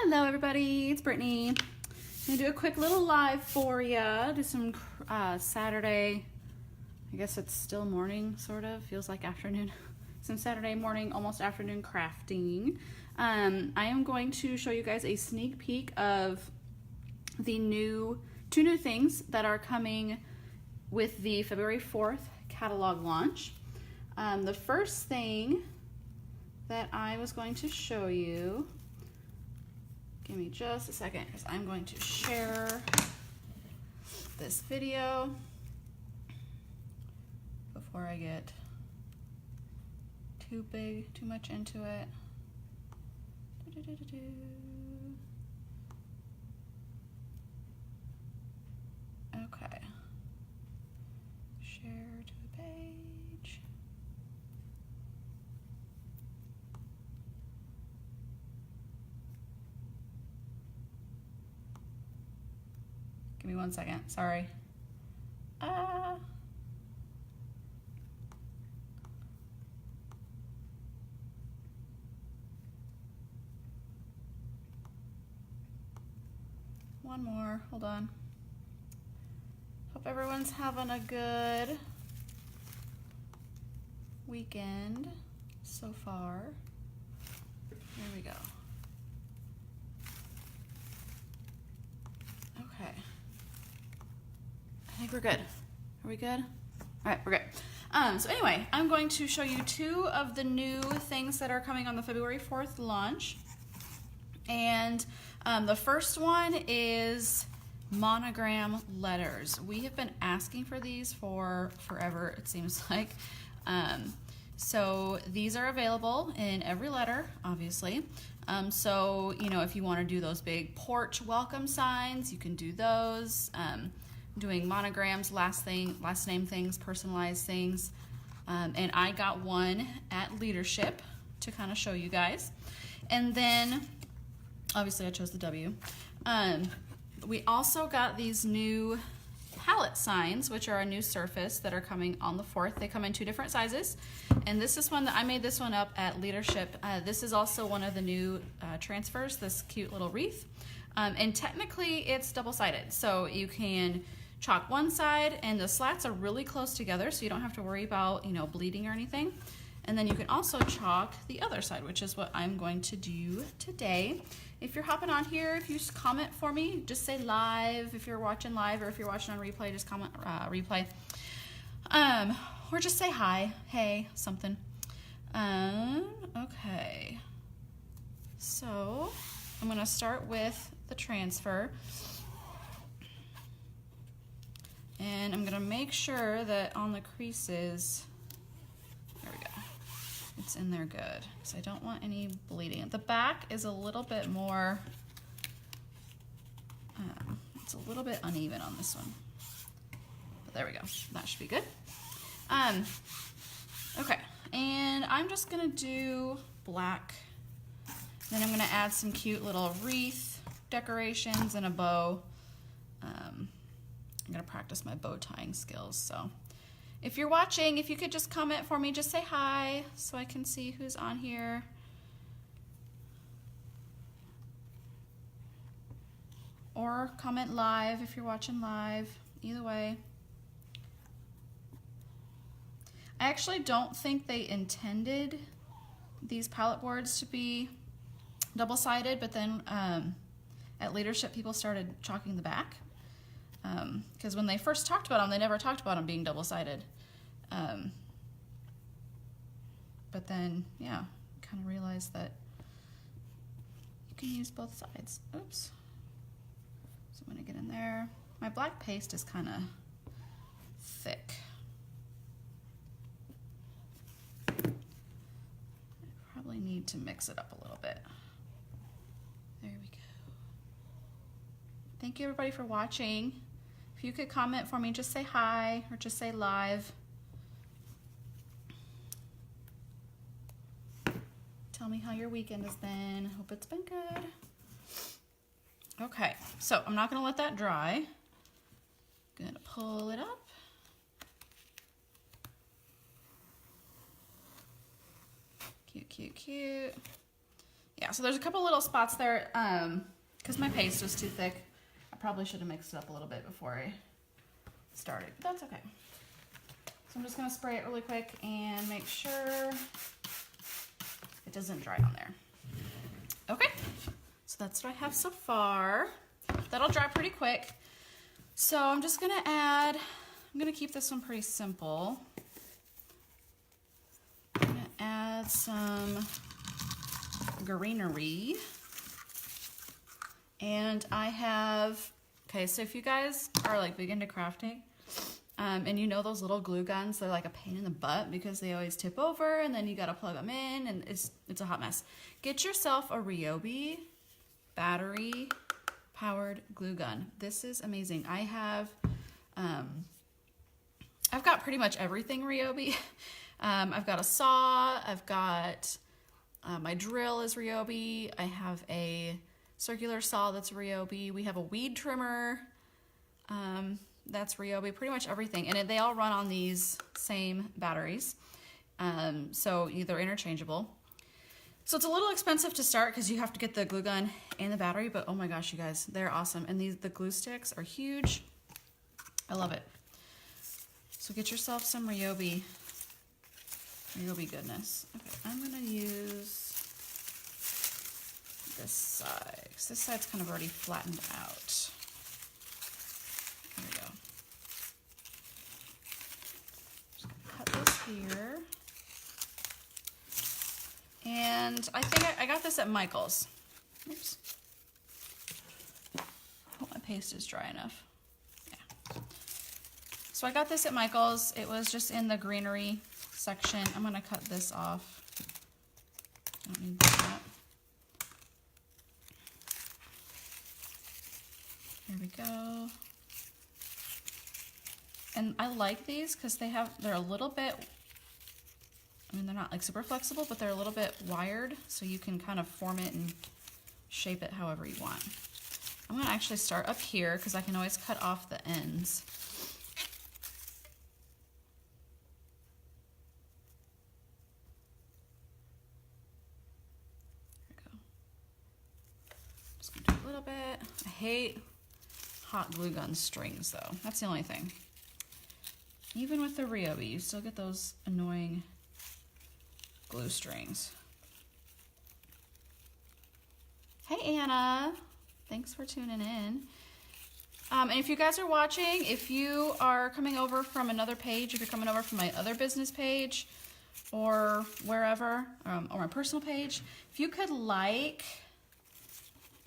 Hello everybody, it's Brittany. I'm gonna do a quick little live for you. Do some Saturday, I guess it's still morning, sort of, feels like afternoon. Some Saturday morning, almost afternoon crafting. I am going to show you guys a sneak peek of the two new things that are coming with the February 4th catalog launch. The first thing that I was going to show you, give me just a second because I'm going to share this video before I get too much into it. Okay. Share to the page. Give me 1 second, sorry. One more, hold on. Hope everyone's having a good weekend so far. Here we go. Okay. I think we're good. Are we good? All right, we're good. So anyway, I'm going to show you two of the new things that are coming on the February 4th launch. And the first one is monogram letters. We have been asking for these for forever, it seems like. So these are available in every letter, obviously. So, you know, if you want to do those big porch welcome signs, you can do those. Doing monograms, last name things, personalized things. And I got one at Leadership to kind of show you guys. And then, obviously I chose the W. We also got these new pallet signs, which are a new surface that are coming on the 4th. They come in 2 different sizes. And this is one that I made this one up at Leadership. This is also one of the new transfers, this cute little wreath. And technically it's double-sided. So you can chalk one side and the slats are really close together so you don't have to worry about, you know, bleeding or anything. And then you can also chalk the other side, which is what I'm going to do today. If you're hopping on here, if you just comment for me, just say live if you're watching live, or if you're watching on replay, just comment replay. Or just say hi, hey, something. Okay. So I'm gonna start with the transfer. And I'm gonna make sure that on the creases, there we go, it's in there good, because I don't want any bleeding. The back is a little bit more, it's a little bit uneven on this one. But there we go, that should be good. Okay, and I'm just gonna do black. Then I'm gonna add some cute little wreath decorations and a bow. I'm gonna practice my bow tying skills, so if you're watching, if you could just comment for me, just say hi so I can see who's on here. Or comment live if you're watching live, either way. I actually don't think they intended these palette boards to be double-sided, but then at Leadership people started chalking the back. Because when they first talked about them, they never talked about them being double-sided. But then, yeah, kind of realized that you can use both sides. Oops. So I'm gonna get in there. My black paste is kind of thick. I probably need to mix it up a little bit. There we go. Thank you everybody for watching. If you could comment for me, just say hi or just say live. Tell me how your weekend has been. Hope it's been good. Okay, so I'm not gonna let that dry. Gonna pull it up. Cute, cute, cute. Yeah, so there's a couple little spots there because my paste was too thick. I probably should have mixed it up a little bit before I started, but that's okay. So I'm just gonna spray it really quick and make sure it doesn't dry on there. Okay, so that's what I have so far. That'll dry pretty quick. So I'm just gonna add, I'm gonna keep this one pretty simple. I'm gonna add some greenery. And I have, okay, so if you guys are like big into crafting, and you know those little glue guns, they're like a pain in the butt because they always tip over and then you gotta plug them in and it's a hot mess. Get yourself a Ryobi battery powered glue gun. This is amazing. I have, I've got pretty much everything Ryobi. I've got a saw, I've got, my drill is Ryobi. I have a circular saw that's Ryobi. We have a weed trimmer. That's Ryobi, pretty much everything. And they all run on these same batteries. So they're interchangeable. So it's a little expensive to start because you have to get the glue gun and the battery, but oh my gosh, you guys, they're awesome. And the glue sticks are huge. I love it. So get yourself some Ryobi goodness. Okay, I'm gonna use this side, because this side's kind of already flattened out. There we go. Just gonna cut this here. And I think I got this at Michael's. Oops. Hope my paste is dry enough. Yeah. So I got this at Michael's. It was just in the greenery section. I'm gonna cut this off. Don't need that. Here we go. And I like these because they're a little bit, I mean, they're not like super flexible, but they're a little bit wired, so you can kind of form it and shape it however you want. I'm gonna actually start up here because I can always cut off the ends. There we go. Just gonna do a little bit. I hate hot glue gun strings though. That's the only thing. Even with the Ryobi, you still get those annoying glue strings. Hey Anna, thanks for tuning in. And if you guys are watching, if you are coming over from another page, if you're coming over from my other business page or wherever, or my personal page, if you could like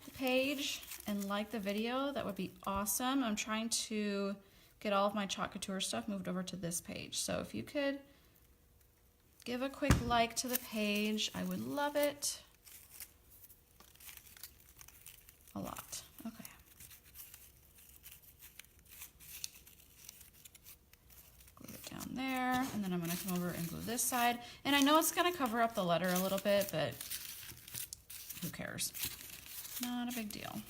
the page and like the video, that would be awesome. I'm trying to get all of my Chalk Couture stuff moved over to this page. So if you could give a quick like to the page, I would love it a lot. Okay. Glue it down there, and then I'm gonna come over and glue this side. And I know it's gonna cover up the letter a little bit, but who cares? Not a big deal.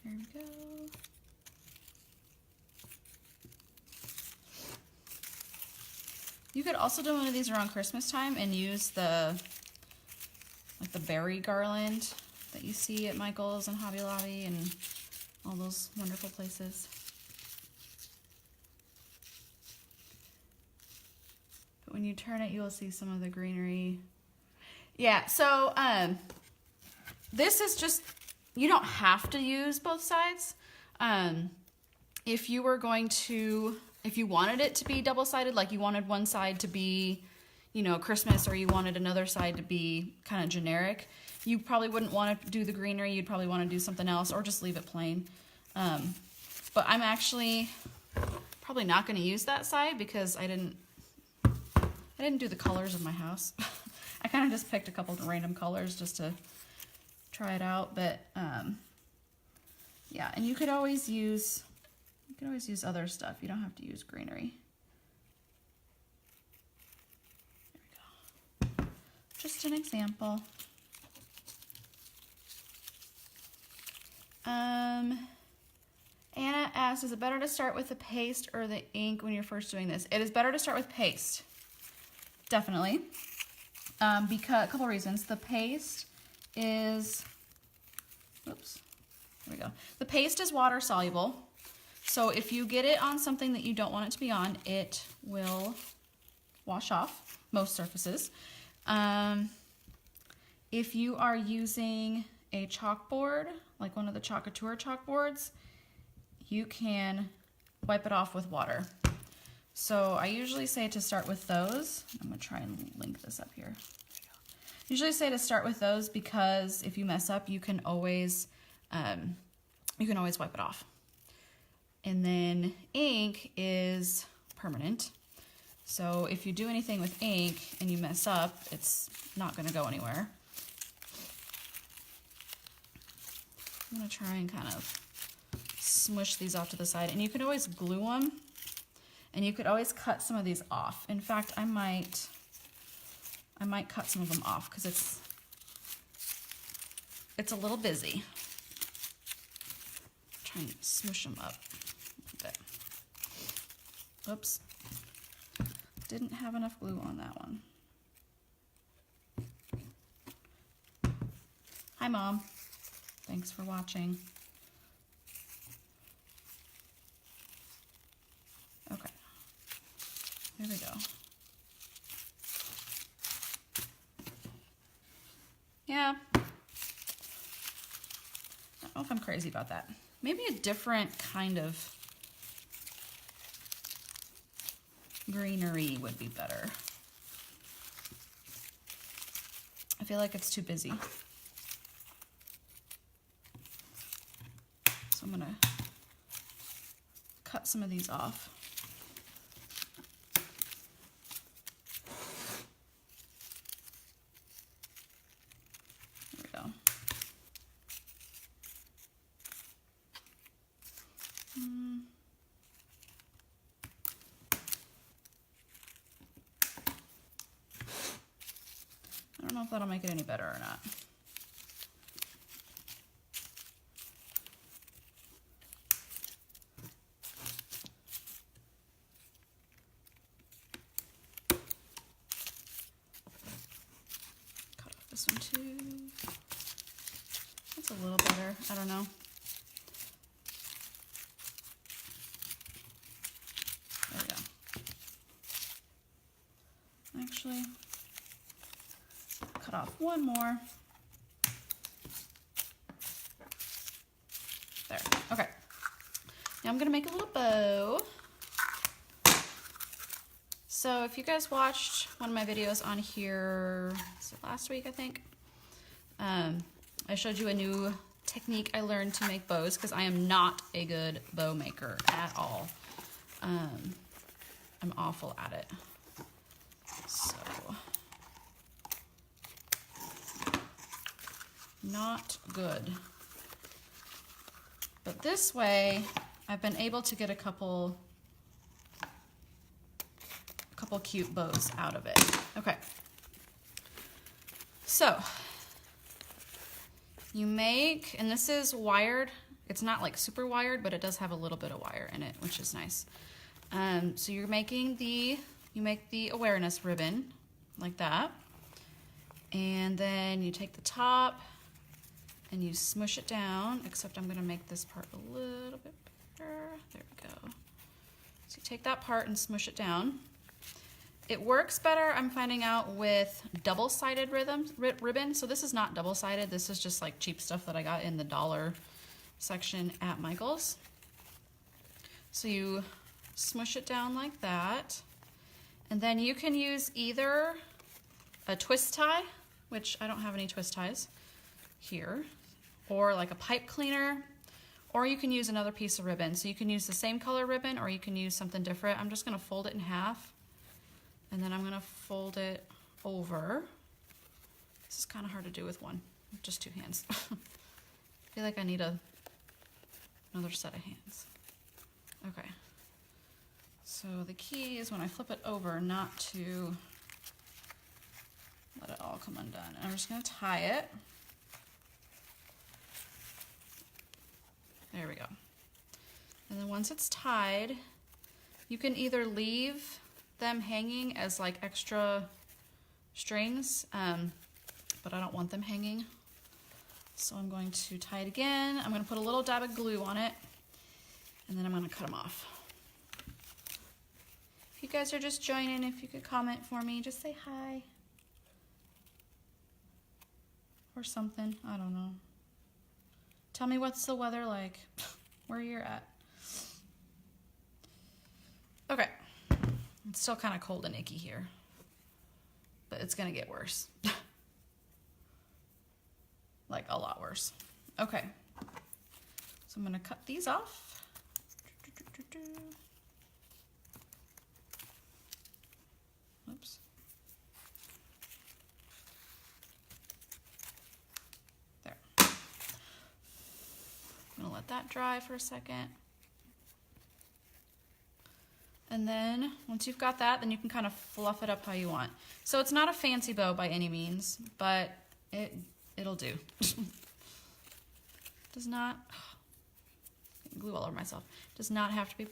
There we go. You could also do one of these around Christmas time and use the berry garland that you see at Michael's and Hobby Lobby and all those wonderful places. But when you turn it, you'll see some of the greenery. Yeah, so this is just, you don't have to use both sides. If you were going to, if you wanted it to be double-sided, like you wanted one side to be, you know, Christmas, or you wanted another side to be kind of generic, you probably wouldn't want to do the greenery. You'd probably want to do something else, or just leave it plain. But I'm actually probably not going to use that side because I didn't do the colors of my house. I kind of just picked a couple of random colors just to try it out. But yeah, and you could always use other stuff. You don't have to use greenery. There we go. Just an example. Anna asks, is it better to start with the paste or the ink when you're first doing this? It is better to start with paste, definitely. Because a couple reasons. The paste is, oops, there we go. The paste is water soluble. So if you get it on something that you don't want it to be on, it will wash off most surfaces. If you are using a chalkboard, like one of the Chalk Couture chalkboards, you can wipe it off with water. So I usually say to start with those. I'm gonna try and link this up here. Usually say to start with those because if you mess up, you can always wipe it off. And then ink is permanent. So if you do anything with ink and you mess up, it's not gonna go anywhere. I'm gonna try and kind of smush these off to the side, and you could always glue them, and you could always cut some of these off. In fact, I might cut some of them off because it's a little busy. Try and smush them up a bit. Oops, didn't have enough glue on that one. Hi, Mom. Thanks for watching. Okay, there we go. Yeah, I don't know if I'm crazy about that. Maybe a different kind of greenery would be better. I feel like it's too busy. So I'm gonna cut some of these off. There we go. I don't know if that'll make it any better or not. This one too. That's a little better. I don't know. There we go. Actually, cut off one more. There. Okay. Now I'm gonna make a little bow. So if you guys watched one of my videos on here, was it last week, I think? I showed you a new technique I learned to make bows because I am not a good bow maker at all. I'm awful at it. So, not good. But this way, I've been able to get a couple cute bows out of it. Okay. So, you make, and this is wired. It's not like super wired, but it does have a little bit of wire in it, which is nice. So you're making you make the awareness ribbon like that. And then you take the top and you smush it down, except I'm gonna make this part a little bit bigger. There we go. So you take that part and smush it down. It works better, I'm finding out, with double-sided ribbon. So this is not double-sided. This is just like cheap stuff that I got in the dollar section at Michael's. So you smush it down like that. And then you can use either a twist tie, which I don't have any twist ties here, or like a pipe cleaner, or you can use another piece of ribbon. So you can use the same color ribbon, or you can use something different. I'm just gonna fold it in half. And then I'm gonna fold it over. This is kind of hard to do with just two hands. I feel like I need another set of hands. Okay. So the key is when I flip it over not to let it all come undone. And I'm just gonna tie it. There once it's tied, you can either leave them hanging as like extra strings, but I don't want them hanging. So I'm going to tie it again. I'm going to put a little dab of glue on it, and then I'm going to cut them off. If you guys are just joining, if you could comment for me, just say hi. Or something, I don't know. Tell me what's the weather like, where you're at. Okay, it's still kind of cold and icky here, but it's gonna get worse. Like a lot worse. Okay, so I'm gonna cut these off. Oops. There. I'm gonna let that dry for a second. And then once you've got that, then you can kind of fluff it up how you want. So it's not a fancy bow by any means, but it'll do. Does not, glue all over myself. Does not have to be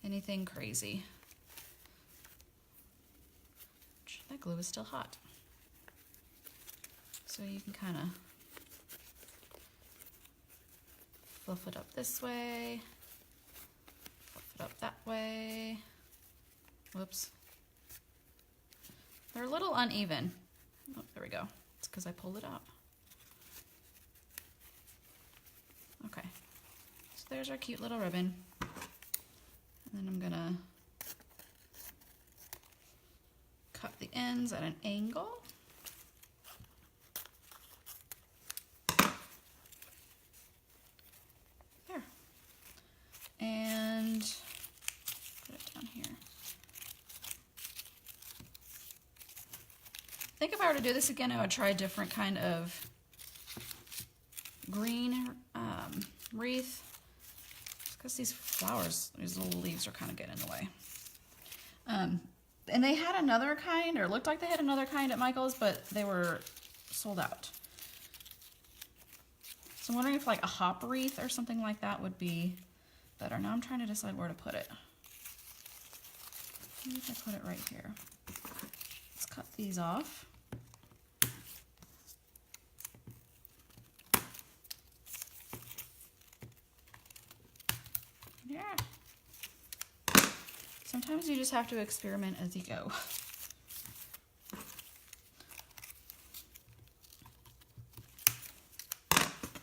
anything crazy. That glue is still hot. So you can kind of fluff it up this way. Up that way. Whoops. They're a little uneven. Oh, there we go. It's because I pulled it out. Okay. So there's our cute little ribbon. And then I'm gonna cut the ends at an angle. There. And put it down here. I think if I were to do this again, I would try a different kind of green wreath, because these flowers, these little leaves are kind of getting in the way. And they had another kind, or looked like they had another kind at Michael's, but they were sold out. So I'm wondering if like a hop wreath or something like that would be better. Now I'm trying to decide where to put it. Maybe if I put it right here. Let's cut these off. Yeah. Sometimes you just have to experiment as you go.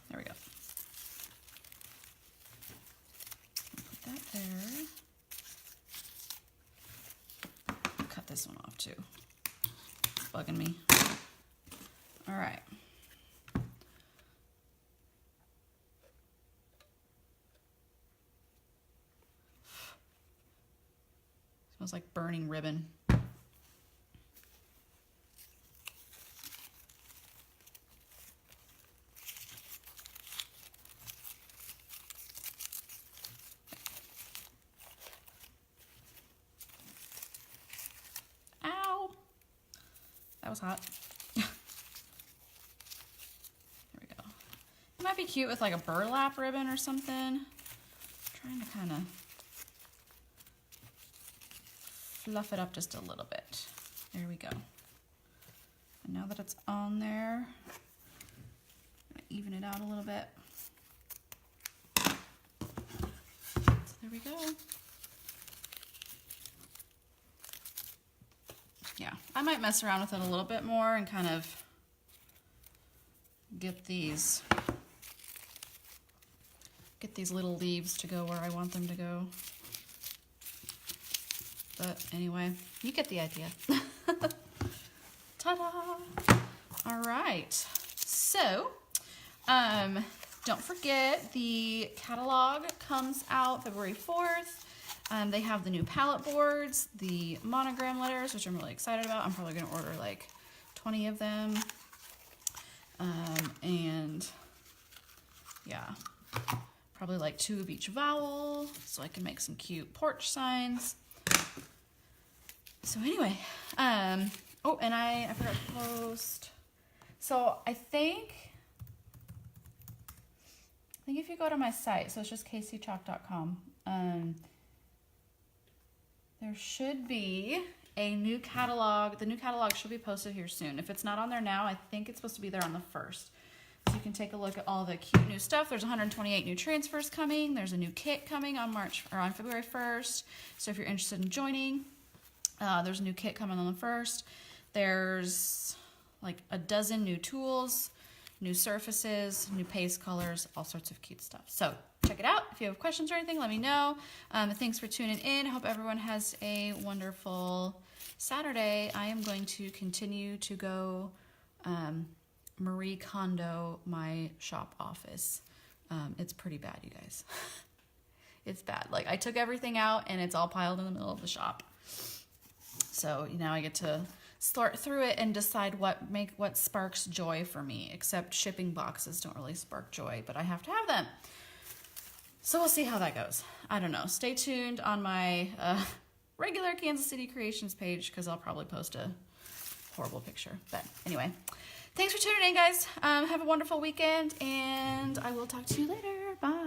There we go. Put that there. Cut this one off too. It's bugging me. All right. Smells like burning ribbon. Ow! That was hot. There we go. It might be cute with like a burlap ribbon or something. I'm trying to kind of fluff it up just a little bit. There we go. And now that it's on there, I'm gonna even it out a little bit. So there we go. Yeah, I might mess around with it a little bit more and kind of get these little leaves to go where I want them to go. But anyway, you get the idea. Ta-da! All right. So, don't forget the catalog comes out February 4th. They have the new palette boards, the monogram letters, which I'm really excited about. I'm probably going to order like 20 of them. And yeah, probably like 2 of each vowel so I can make some cute porch signs. So anyway, oh, and I forgot to post. So I think if you go to my site, so it's just kchalk.com, There should be a new catalog. The new catalog should be posted here soon. If it's not on there now, I think it's supposed to be there on the 1st. So you can take a look at all the cute new stuff. There's 128 new transfers coming. There's a new kit coming on February 1st. So if you're interested in joining, there's a new kit coming on the 1st. There's like a dozen new tools, new surfaces, new paste colors, all sorts of cute stuff. So check it out. If you have questions or anything, let me know. Thanks for tuning in. I hope everyone has a wonderful Saturday. I am going to continue to go Marie Kondo my shop office. It's pretty bad, you guys. It's bad. Like, I took everything out and it's all piled in the middle of the shop. So now I get to sort through it and decide what sparks joy for me, except shipping boxes don't really spark joy, but I have to have them. So we'll see how that goes. I don't know. Stay tuned on my regular Kansas City Creations page because I'll probably post a horrible picture. But anyway, thanks for tuning in, guys. Have a wonderful weekend, and I will talk to you later. Bye.